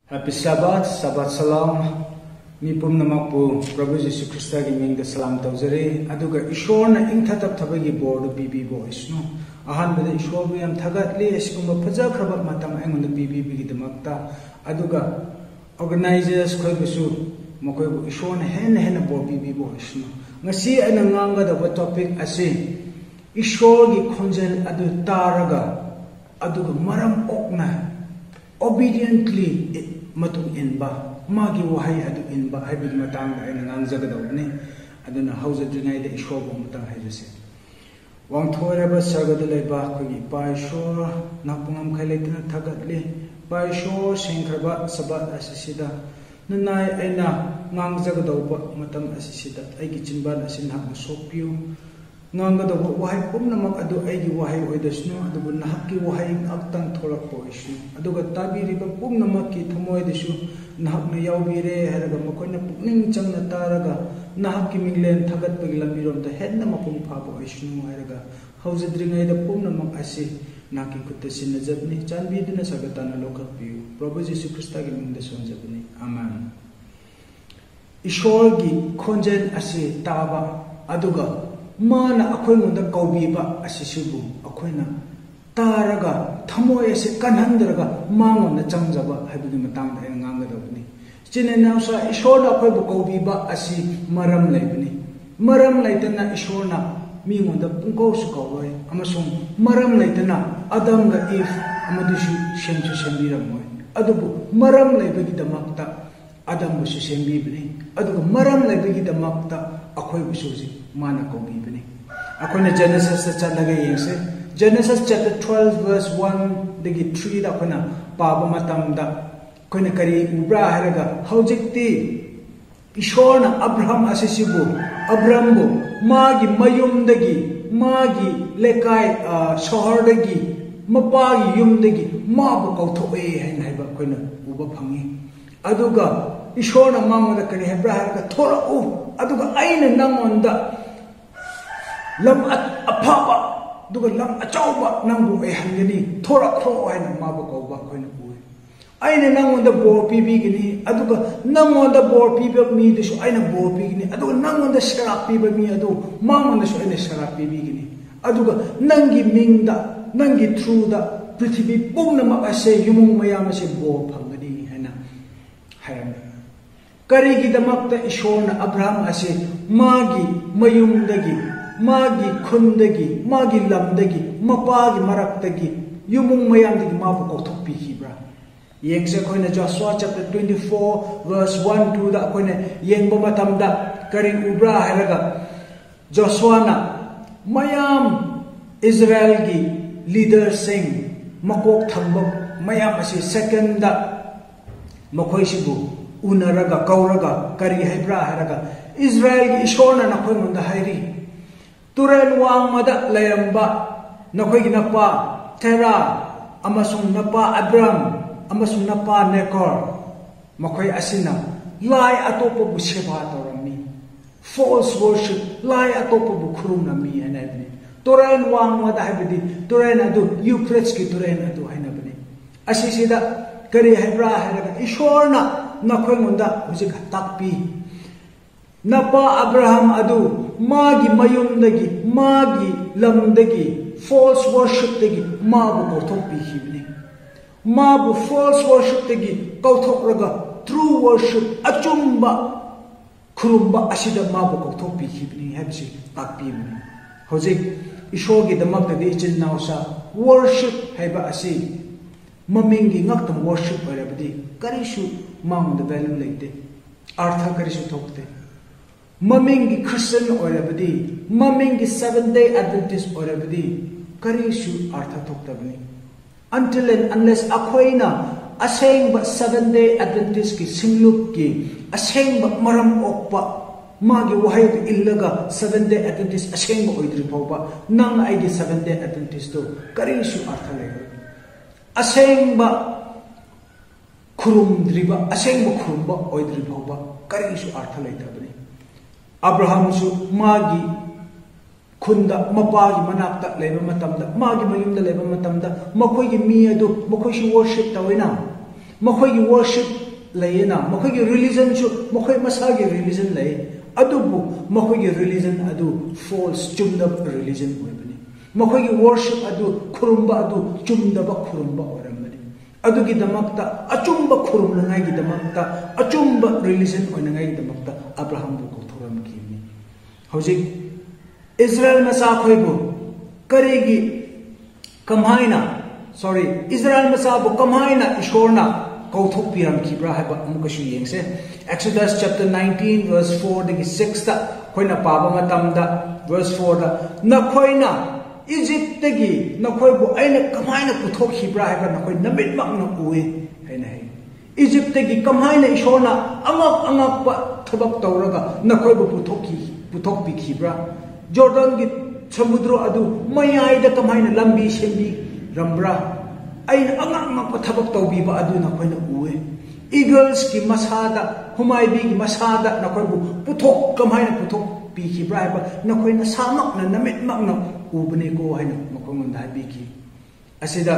Happy Sabbath, Sabbath Salam. Mi pumnamakpu Prabhu Jesu Christa gi mingda salam tawjare. Aduga Ishwar na ingthatab thabagi board bibi bo isno. Ahan bada Ishwar bu yam thagatli asigumba phajakraba matam aingonda bibi gi damakta. Aduga organizers khoi busu mokoy bu Ishwar na hen board bibi bo isno. Ngasi ana nganga da topic ase Ishwar gi khonjel adu taraga aduga maram okna obediently matung inba magi wahai adu inba haibig matang ay nangangzagadawni aduna hauzadringay da Ishwar bu matang haibase wang thoreba sagadalaiba khogi paisho napungam khailaitna thagatli paisho sengkraba sabat asisida nanai aina ngangzagadawba matam asisida aigi chinban asin hak sokpiu ngangadawa wahai pumnamak adu aigi wahai oidasnu adubu nahakki wahai aktang thorakpo isnu aduga tabiriba pumnamakki thamoidasu nahakna yaubire haraga makoina pukning changna taraga nahakki minglen thagatpagi lambiromda henna mapung phaba isnu haraga hauzadringaida pumnamak ase naki kutta sinajabni chanbiduna sagatana lokakpiu Prabhu Jesu Christa gi mingda sonjabni amen Ishwar gi khonjel ase taba aduga mana akhoi munda kaubiba asisibu akhoina taraga thamoy ase kanhandraga mangona changjaba habigi matang da nganga dabni chine nausa Ishwar na akhoi bu kaubiba asi maram laibni maram laitana Ishwar na mi munda pungko su kawai amasung maram laitana Adam ga Eve amadushi shemchu shembiramoi adubu maram laibagi damakta Adam bu shembibni adubu maram laibagi damakta akhoi bu suji mana kaubibni akhona Genesis ta chalaga yengse Genesis chapter 12 verse 1 dagi 3 da akhona paba matamda akhona kari ubra haraga haujikti Ishwar na Abraham asisibu Abraham bu magi mayum dagi magi lekai shahar dagi mapagi yum dagi mabu kauthoe hain haiba akhona uba phangi aduga Ishwar na mangoda kari hebra haraga thora u aduga aina nangonda lam apaba duga lam achauba nangu e hangani thora thro aina mabu kauba khoina bu aina nangonda bor pibi gini aduga nangonda bor pibi mi desu aina bor pibi gini aduga nangonda sharap pibi mi adu mangonda su aina sharap pibi gini aduga nangi mingda nangi through da prithvi pumna ma ase yumung mayam ase bor phangani haina haram kari gi damakta Ishwar na Abraham ase magi mayumdagi magi khundagi magi lamdagi mapagi maraktagi yumung mayamdagi mabu kauthokpi hibra yengse khoina Joshua chapter 24 verse 1 2 da khoina yengba matamda kari ubra haraga Joshua na mayam Israel gi leader sing makok thangba mayam ase second da makhoisibu unaraga kauraga kari haibra haraga Israel gi Ishwar na nakhoi munda hairi turen wang mada layamba nakhoi gi napa Tera amasung napa Abraham amasung napa Nekor makhoi asina lai atopa bu seba torami false worship lai atopa bu khurunami anabni turen wang mada habidi turen adu Euphrates ki turen adu hainabni asisida kari haibra haraga Ishwar na nakhoi munda hujik takpi napa Abraham adu magi mayumdagi magi lamdagi false worship dagi mabu kauthokpi hibni mabu false worship dagi kauthokraga true worship achumba khurumba asida mabu kauthokpi hibni habsi takpi bni hojik Ishwar gi damakta de chinausa worship haiba asi mamingi ngaktam worship orabdi karishu mamda value laite artha karishu thokte mamingi Christian orabdi mamingi 7-day Adventist orabdi karishu artha thoktabni until and unless akhoina asengba 7-day Adventist ki singlup ki asengba maram okpa magi wahai illaga 7-day Adventist asengba oidri phawba nang aigi 7-day Adventist to karishu artha laiba asengba khurumdriba asengba khurumba oidri phawba karishu artha laitabni Abraham su magi khunda mapagi manakta leba matamda magi mayumda leba matamda makhoi gi mi adu makhoi shi worship tawina मखोई worship लेना मखोई religion जो मखोई मसागी religion ले अदुबु मखोई religion अदु फॉल्स चुमदब रिलीजन होइबनी मखोई वर्शिप अदु खुरुंबा अदु चुमदब खुरुंबा ओरमनी अदुगी दमक्ता अचुंबा खुरुमनगाई दमक्ता अचुंबा रिलीजन ओनगाई दमक्ता अब्राहम बु कोथोरम किनी हौजिक इस्राएल मसा खोइबु करेगी कमाइना सॉरी इस्राएल मसा बु कमाइना ईश्वरना कौथोक पिरम खिब्रा है अमुकसु येंगसे एक्सोडस चैप्टर 19 वर्स 4 दगी 6 ता खोइना पाबा मतमदा वर्स 4 दा नखोइना इजिप्ट तगी नखोइबु आइना कमाइना पुथोक खिब्रा है नखोइ नमित मकना उए हैना है इजिप्ट तगी कमाइना ईश्वरना अमक अमक थबक तौरगा नखोइबु पुथोक पि खिब्रा जॉर्डन की समुद्र अदु मयाइदा कमाइना लंबी सेंबी रंब्रा अइन अंगंग थबक तौबीबा अदु नखोइना उए ईगल्स की मसादा हुमाइबी की मसादा नखोइबु पुथोक कमाइना पुथोक पीखिब्रा है नखोइना सामकना नमितमकना उबने को है मखोंगंदा हाइबीखि असिदा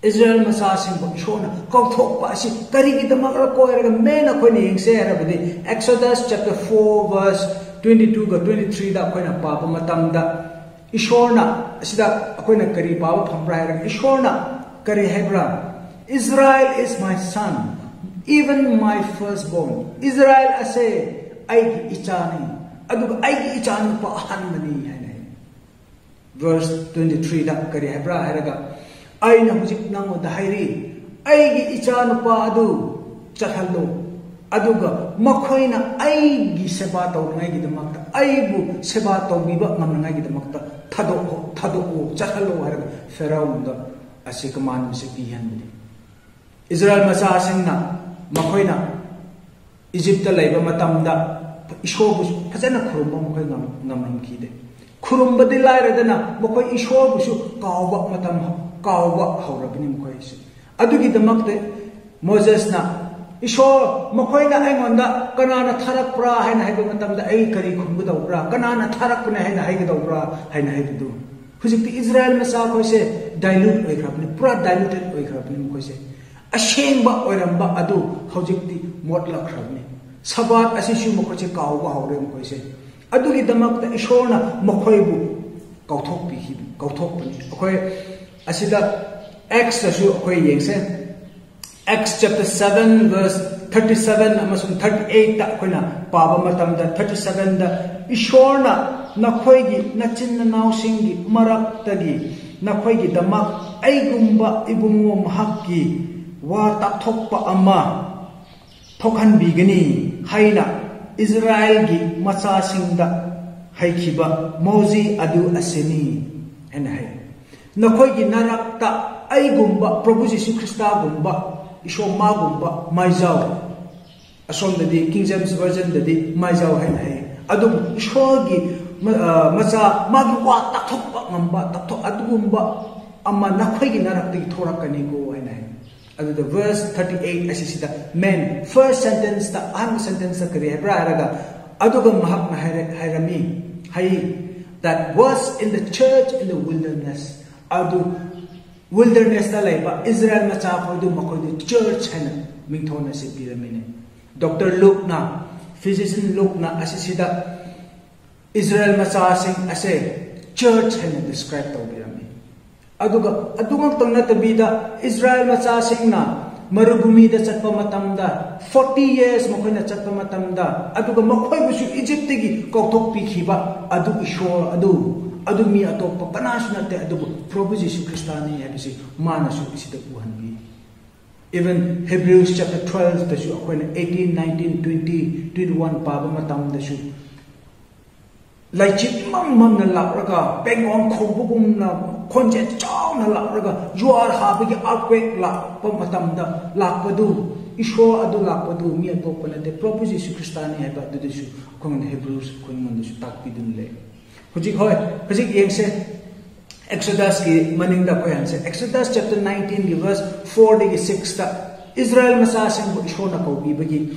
इस्राएल मसासिंग इशोना कौथोकपा असि करिगिदमकरा कोयरगा मेन अखोइना येंगसे हरबदि Exodus chapter 4 verse 22 ga 23 da akoina papa matamda ishorna asida akoina kari papa phambra hai ishorna kari hebra Israel is my son even my firstborn Israel ase ai ichani adu ai ichani pa hanmani hai verse 23 da kari hebra haraga aina hujik nango da hairi ai ichani pa adu chahallo aduga makhoina aigi seba tawrangai gi damakta aibu seba tawbiba ngamngai gi damakta thado chahalo haraga pharaoh da asikaman se pihanni Israel masa singna makhoina Egypt ta laiba matamda ishobu phajana khurumba makhoi ngamram khide khurumba di lairadana makhoi ishobu su kawba matam kawba haurabini makhoi se adugi damakte Moses na Ishor makoina aingonda kanana tharakpra haina haiba matamda ai kari khumbudaubra kanana tharakpuna haina haigadaubra haina haibudu hujikti Israel masa khoise dilute oikrabni pura diluted oikrabni khoise ashengba oiramba adu hujikti motlakrabni sabat asishu makhoche kawba haure khoise adugi damakta ishorna makhoibu kauthokpani akhoi asida Acts asu akhoi yengse Acts chapter 7 verse 37 amasung 38 ta koina paba matam da 37 da ishorna nakhoi gi nachin naw singi marak tagi nakhoi gi damak aigumba ibungo mahakki wa ta thokpa ama thokhan bigani haina Israel gi macha singda haikhiba mozi adu aseni enai nakhoi gi narakta aigumba Prabhu Jesus Christa gumba Ishoma gumba maizao asom dadi King James version dadi maizao hai hai adu ishogi macha magi wa tathokpa ngamba tathok adugumba amma nakhoi gi narakti thorakani go hai hai adu the verse 38 asisida men first sentence ta ang sentence kari hebra raga aduga mahak na hairami hai that was in the church in the wilderness adu wilderness ta laiba Israel macha khoidu makhoidu church haina mingthona se piramine Dr. Luke na physician Luke na asisida Israel macha sing ase church haina describe taw pirami aduga tangna tabida Israel macha sing na marubhumi da chatpa matamda 40 years makhoina chatpa matamda aduga makhoi busu Egypt gi kauthok pi khiba adu ishor adu mi atop kanasu nate adu Prabhu Jesus Christani habisi manasu isida uhanbi even Hebrews chapter 12 dasu akoina 18 19 20 21 paba matam dasu laichit mam na lakraga pengong khobugum na khonje chaw na lakraga juar habigi earthquake la pa matam da lakpadu isho adu lakpadu mi atop nate Prabhu Jesus Christani haba dasu akoina Hebrews akoina dasu takpidun le Hujik yengse Exodus ki maning da koyan se Exodus chapter 19 verse 4 to 6 ta Israel masasing bo ishona ko bibagi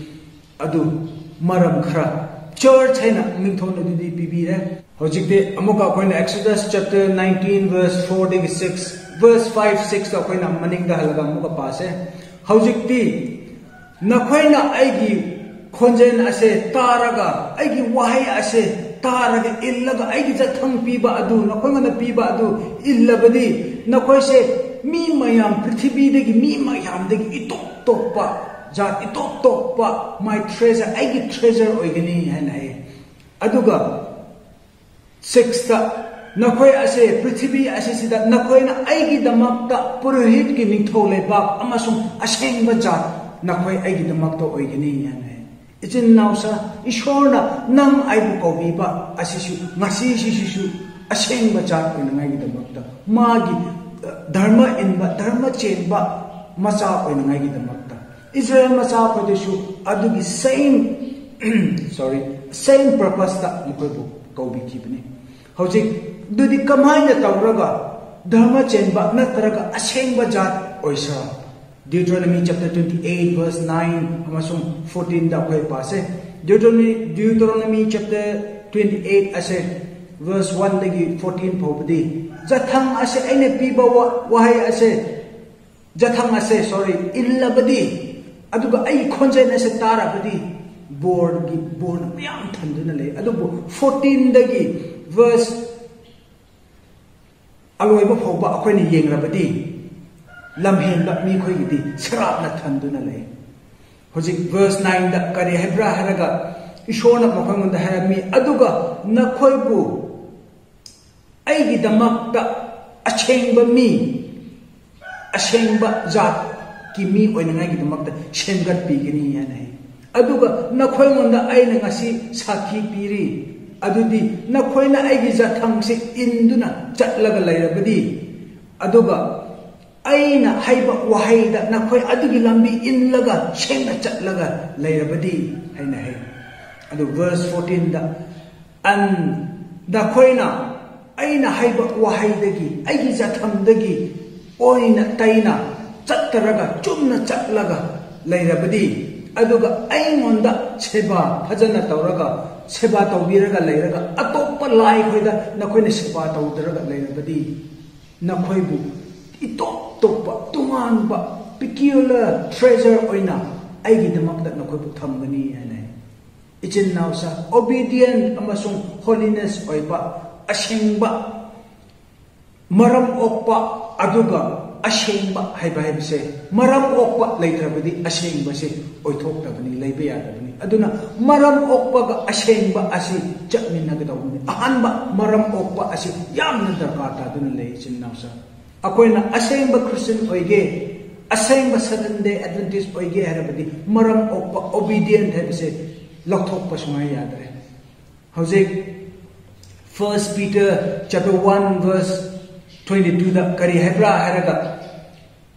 adu maram khara church haina mingthon adu di bibire hujik de amuka koina Exodus chapter 19 verse 4 to 6 verse 5 6 ta koina maning da halaga amuka pase हौजिक्ति नखोइना आइगी खोंजेन असे तारगा आइगी वाहै असे तारगा इल्लगा आइगी जथंग पीबा अदु नखोइना पीबा अदु इल्लबदी नखोइसे मी मयाम पृथ्वीदगी मी मयामदगी इतोप तोपा जात इतोप तोपा my treasure आइगी treasure ओइगनी हैना है अदुगा 6 ता नखोइ असे पृथ्वी असे सिदा नखोइना आइगी दमकता पुरोहित की निथौ लेबाक अमसुं असेंगबा जात नखोइ आइगी दमकता ओइगनी हैना है इचिन नाउसा ईश्वरना नंग आइबु कौबीबा असिसु ngasi सिसु असेंगबा जात ओइनंगाइगी दमकता मागी धर्म इनबा धर्म चेनबा मचा ओइनंगाइगी दमकता इस्राएल मचा खोदेसु अदुगी सेम पर्पस ता मुखोइबु कौबीखिबने हौजिक दुदी कमाइना तौरगा धर्म चेनबा नत्रगा असेंगबा जात ओइसा Deuteronomy chapter 28 verse 9 amasung 14 da khoi pase Deuteronomy chapter 28 ase verse 1 dagi 14 phobdi jathang ase aine piba wahai ase jathang ase illabadi aduga ai khonjen ase tarabadi board myam thanduna le adubu 14 dagi verse aloiba phoba akhoi ni yengrabadi lamhenba mi khoi gidi sarap na thanduna le hojik verse 9 da kari hebra haraga ishona mokhoi munda harami aduga na khoi bu aigi damak da achengba mi ashengba jat ki mi oina ngai gi damak da shengat pi gini ya nai aduga na khoi munda aina ngasi sakhi piri adudi na khoi na aigi jathang se induna chatlaga lairabadi aduga aina haiba wahaida nakhoi adugi lambi inlaga shenga chatlaga lairabadi haina hai adu verse 14 da an da khoina aina haiba wahaidagi aigi jathamdagi oina taina chattaraga chumna chatlaga lairabadi aduga aingonda seba phajana tawraga seba tawbiraga lairaga atoppa lai khoida nakhoina seba tawdaraga lairabadi nakhoibu itop topa tunganba peculiar treasure oina aigi damakta nakhoibu thamgani ane ichin nausa obedient amasung holiness oiba ashengba maram okpa aduga ashengba haiba haibse maram okpa leitrabadi ashengba se oithoktabani leiba yadabani aduna maram okpa ga ashengba asi chapminna ga dawni ahanba maram okpa asi yamna darkar ta aduna lei ichin nausa akoina asengba Christian oige asengba Seventh Day Adventist oige harabadi maram okpa obedient habse lokthok pasmai yadre hojik 1 Peter chapter 1 verse 22 da kari hebra haraga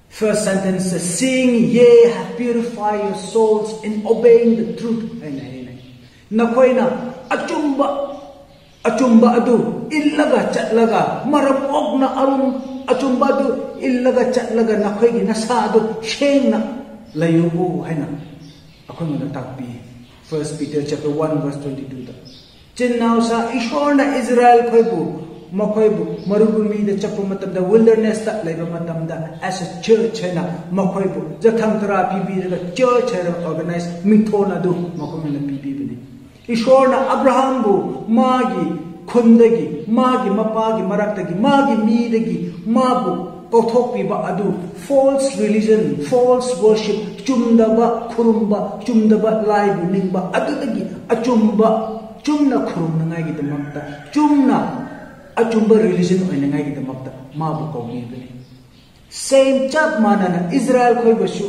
first sentence says, seeing ye have purified your souls in obeying the truth nakoina achumba adu illaga chatlaga maram okna arum achumba du illaga chatlaga nakhoi gi nasa du shengna layubu haina akhoi mona takpi 1 Peter chapter 1 verse 22 da chinnau sa ishorna Israel khoibu makhoibu marubumi da chapu matam da wilderness ta laiba matam da as a church haina makhoibu jatham tara pibi da church haina organize mithona du makhomena pibi bini ishorna Abraham bu magi khundagi magi mapagi maraktagi magi midagi mabu kothokpiba adu false religion false worship chumdaba khurumba chumdaba laibu ningba adudagi achumba chumna khurumnangai gi damakta chumna achumba religion oinangai gi damakta mabu kawbibani same chap manana Israel khoibasu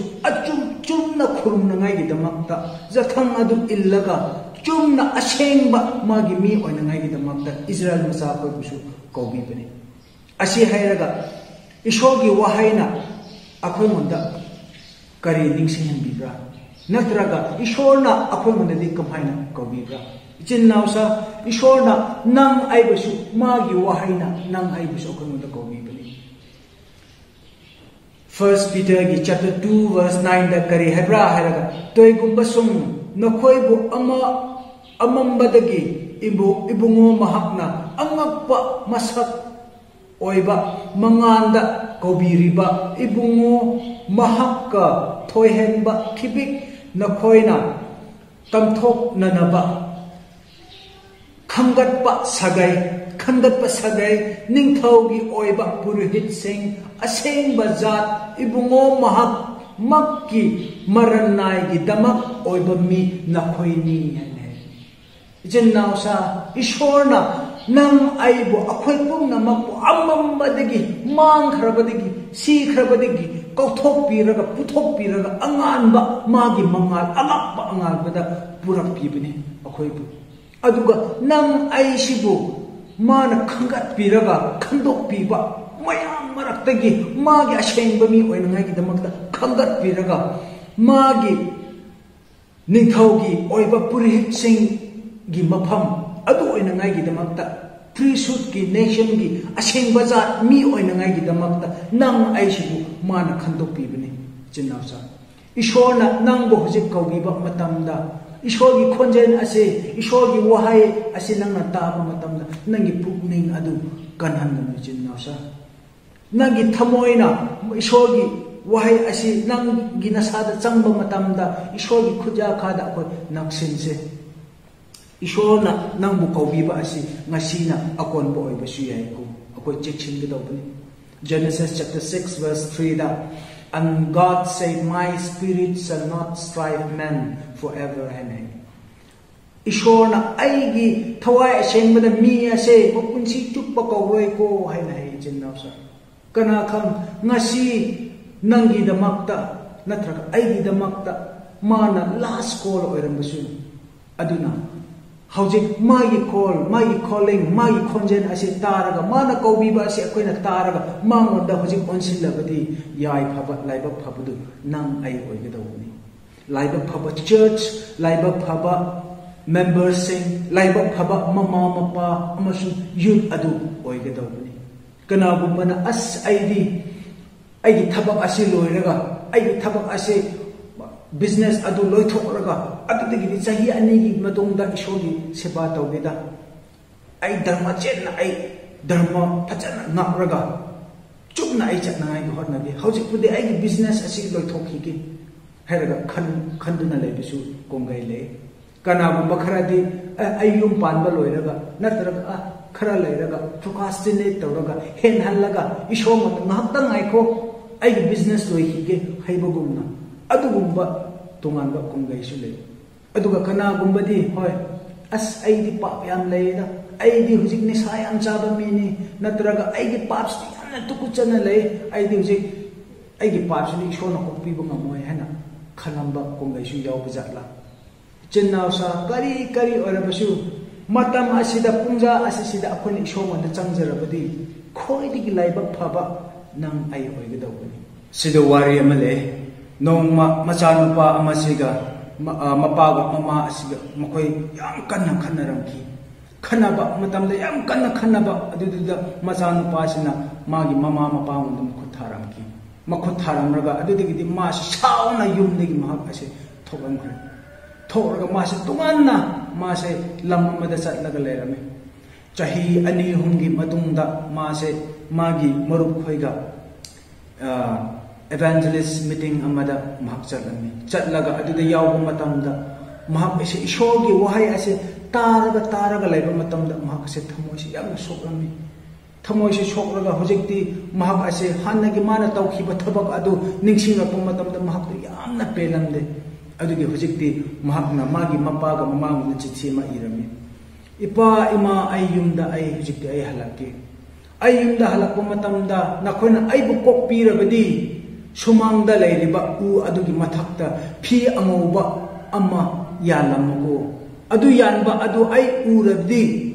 chumna khurumnangai gi damakta jathang adu illaga chumna ashengba magi mi oinangai gi damakta Israel masa khoibasu kawbibani asi hairaga ishogi wahaina akhoi munda kari ningsing bibra natraga ishorna akhoi munda di kamhaina kawbibra chinnausa ishorna nang aibasu magi wahaina nang aibasu akhoi munda kawbibani 1 Peter gi chapter 2 verse 9 da kari hebra hairaga toigumba sum nakhoibu amambadagi ibungo mahakna angakpa masak oiba manganda kobiriba ibungo mahakka thoihenba khibik nakhoina tamthok nanaba khangatpa sagai ningthaugi oiba purohit sing asengba zat ibungo mahak makki maranai gi damak oiba mi nakhoini hane ijin nausa ishorna nang aibo akhoi pumna makpo amambadagi mangkhrabadagi sikhrabadagi kauthok piraga puthok piraga anganba magi mangal alakpa angalbada purak pibini akhoi bu aduga nang aisibu mana khangat piraga khandok piba mayam maraktagi magi ashengba mi oina ngai gidamakta khangat piraga magi ningthaugi oiba purihit sing gi mafam adu oina ngai gidamakta priesthood ki nation gi ashengba zat mi oina ngai gidamakta nang aisibu mana khandok pibini chinnausa ishorna nangbo hojik kaugiba matamda ishorgi khonjen ase ishorgi wahai ase nangna taba matamda nangi pukning adu kanhanna chinnausa nangi thamoina ishorgi wahai ase nangi nasada changba matamda ishorgi khuja khada ko naksinse ishorna nangbu kaubiba ase ngasina akonbo oibasu yai ko akoi chechin gedobni Genesis chapter 6 verse 3 da and God said my spirit shall not strive men forever and ever ishorna aigi thawai asengbada mi ase punsi chuppa kauroi ko haina hai jinnausa kana kham ngasi nangi damakta natraga aigi damakta mana last call oirambasu aduna hojik magi calling magi khonjen ase taraga mana kaubiba ase akoina taraga mangonda hojik onsilabadi yai phaba laiba phabudu nang ai oigedawni laiba phaba church laiba phaba members sing laiba phaba mama mapa amasu youth adu oigedawni kanagumana as aidi thabak ase loiraga aigi thabak ase business adu loithoraga adudagi chahi ani gi matongda ishori seba tawbeda ai dharma chenna ai dharma phachana nakraga chupna ai chatna ai horna gi hojik pudi ai business asi loithokhi gi heraga khanduna leibisu kongai le kana bu bakhradi ayum panba loiraga natraga khara leiraga procrastinate tawraga hen halaga ishom ngahtang ai ko ai business loihi ge haibagumna adugumba tunganba kongai su le aduga kana gumbadi hoy as aidi pap yam leida aidi hujik ni sayam chaba mini natraga aidi paps ti anna tukuchana le aidi hujik aidi paps ni shona kopi bu ngamoy hana khanamba kongai su yaw bujatla chennaw sa kari orabasu matam asida pungja asida akhoni shoma da changjarabadi khoidigi laiba phaba nang ai oigedawni sida wari amale nongma machanupa amasiga mapaga mama asiga makoi yam kanna khanaramki khanaba matamda yam kanna khanaba adududa machanupa sina magi mama mapa mundum khutharamki makhutharamraga adudigi ma sauna yumdigi mahak ase thogamkhre thoraga ma se tunganna ma se lamamada chatlaga lerame chahi ani humgi matungda ma se magi marup khoiga evangelist meeting amada mahak chalami chatlaga aduda yawba matamda mahak ase ishorgi wahai ase taraga laiba matamda mahak ase thamoisi yam sokrami thamoisi sokraga hojikti mahak ase hanagi mana tawkhiba thabak adu ningsingapam matamda mahak yamna pelamde adugi hojikti mahakna magi mapaga mamangna chithi ma irami ipa ima ayumda ai hojikti ai halaki ayumda halakpa matamda nakhona aibu kokpirabadi sumangda leiriba u adugi mathakta phi amauba amma yanlamko adu yanba adu ai urabdi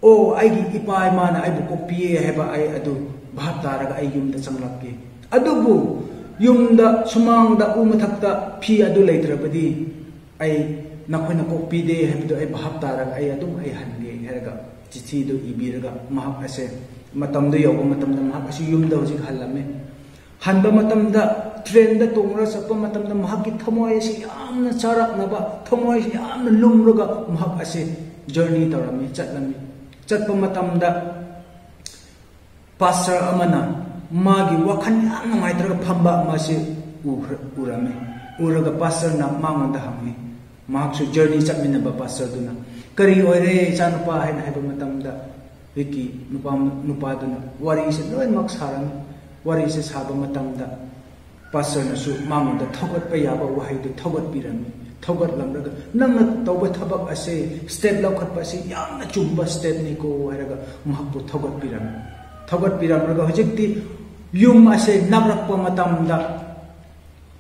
o aigi ipai mana aibu kopie heba ai adu bhataraga ai yumda changlapke adubu yumda sumangda u mathakta phi adu leitrabadi ai nakhona kopide hebdo ai bhataraga ai adum ai hange heraga chithi do ibiraga mahak ase matamdo yoga matamda mahak ase yumda hojik halame hanba matamda train da tongra sapa matamda mahak ki thamoy ase yamna charak naba thamoy ase yamna lumruga mahak ase journey tarami chatlami chatpa matamda pastor amana magi wakhan yam ngai phamba masi urame uraga pastor na mangonda hangi mahaksu journey chapminaba pastor duna kari oire chanupa haina haiba matamda wiki nupa duna wari se loi mak sarami wari se saba matamda pastor na su mangonda thogot pa yaba wahai du thogot pirami thogot lamraga nangna tawba thabak ase step laukhat pa se yamna chumba step ni ko hairaga mahakpu thogot piramraga hojikti yum ase nabrakpa matamda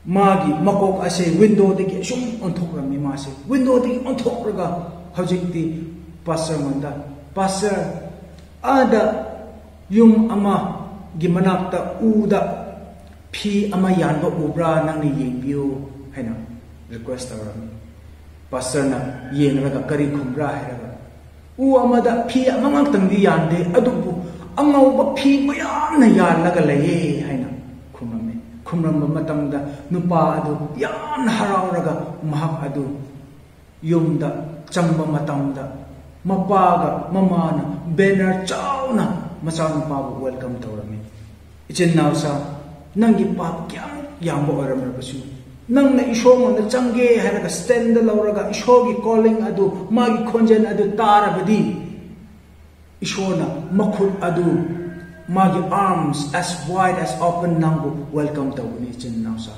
magi makok ase window degi sum onthokrami mase window degi onthokraga hojikti pastor manda pastor ada yum ama gi manakta uda phi ama yanba ubra nangni yengbiu haina request awrami pastor na yengraga kari khumra hairaga u amada phi ama ngangtang di yande adubu angauba phi mayamna yanlaga laye haina khumramba matamda nupa adu yamna harauraga mahak adu yumda chamba matamda mapaga mamana banner chauna macha nupa bu welcome tawrami ichin nausa nangi pap kyam yamba oramra basu nangna ishonga change haraga stand lauraga ishogi calling adu magi khonjen adu tarabadi ishona makhut adu magi arms as wide as open nangu welcome tawni chin nausa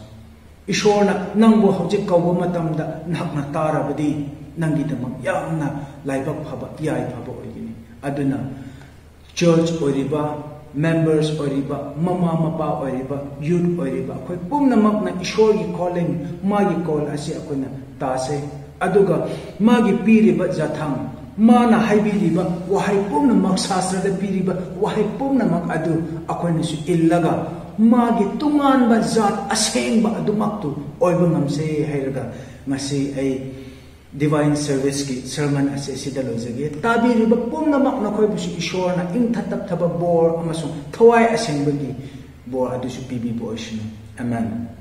ishona nangu hojik kawba matamda nakna tarabadi nangi damak yamna laibak phaba yai phaba oigini aduna church oriba members oriba mama mapa oriba youth oriba khoi pumnamak na ishorgi calling magi call asi akona tase aduga magi piriba jathang mana haibiriba wahai pumnamak sastra da piriba wahai pumnamak adu akoina su illaga magi tungan ba zat asengba adumaktu oiba ngamse hairaga ngasi ai divine service ki sermon ase sida lojage tabiriba pumnamak na khoi busi ishorna ing thatap thaba bor amasung thawai asengbagi bor adu su pibi bo ishnu amen.